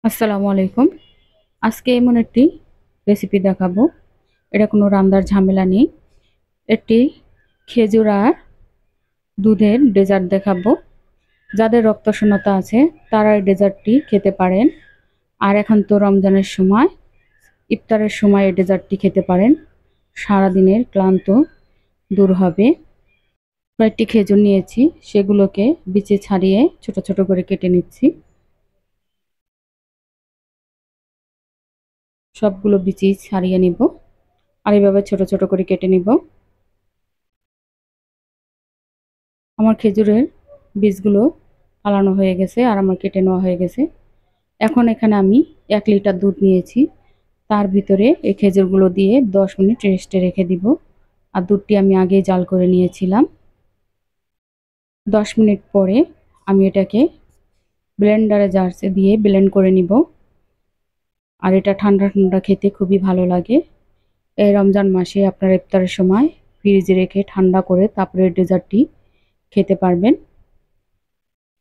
আসসালামু আলাইকুম। আজকে এমন একটি রেসিপি দেখাবো। এটা কোনো রান্নার ঝামেলা নেই। একটি খেজুর আর দুধের ডেজার্ট দেখাবো। যাদের রক্তশূন্যতা আছে তারা এই ডেজার্টটি খেতে পারেন। আর এখন তো রমজানের সময়, ইফতারের সময় এই ডেজার্টটি খেতে পারেন। সারাদিনের ক্লান্ত দূর হবে। কয়েকটি খেজুর নিয়েছি, সেগুলোকে বিচি ছাড়িয়ে ছোট ছোট করে কেটে নিচ্ছি। সবগুলো বিচি ছাড়িয়ে নিব আর এভাবে ছোট ছোট করে কেটে নিব। আমার খেজুরের বীজগুলো ফালানো হয়ে গেছে আর আমার কেটে নেওয়া হয়ে গেছে। এখন এখানে আমি 1 লিটার দুধ নিয়েছি, তার ভিতরে এই খেজুরগুলো দিয়ে 10 মিনিট রেস্টে রেখে দিব। আর দুধটি আমি আগেই জাল করে নিয়েছিলাম। 10 মিনিট পরে আমি এটাকে ব্লেন্ডারে জার্সে দিয়ে ব্লেন্ড করে নিব। আর এটা ঠান্ডা ঠান্ডা খেতে খুবই ভালো লাগে। এই রমজান মাসে আপনার ইফতারের সময় ফ্রিজে রেখে ঠান্ডা করে তারপরে ডেজার্টটি খেতে পারবেন।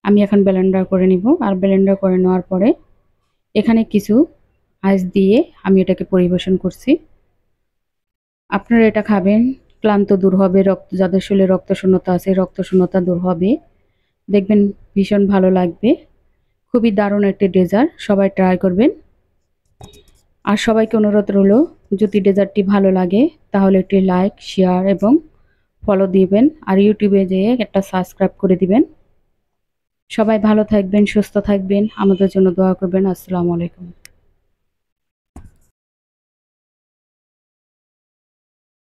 আমি এখন ব্লেন্ডার করে নিব। আর ব্লেন্ডার করে নেওয়ার পরে এখানে কিছু আইস দিয়ে আমি এটাকে পরিবেশন করছি। আপনারা এটা খাবেন, ক্লান্ত দূর হবে। যাদের শরীরে রক্তশূন্যতা আছে রক্তশূন্যতা দূর হবে। দেখবেন ভীষণ ভালো লাগবে। খুবই দারুণ একটি ডেজার্ট, সবাই ট্রাই করবেন। আর সবাইকে অনুরোধ রইল, যদি ডেজার্টটি ভালো লাগে তাহলে একটি লাইক, শেয়ার এবং ফলো দিবেন। আর ইউটিউবে যেয়ে একটা সাবস্ক্রাইব করে দিবেন। সবাই ভালো থাকবেন, সুস্থ থাকবেন, আমাদের জন্য দোয়া করবেন। আসসালামু আলাইকুম।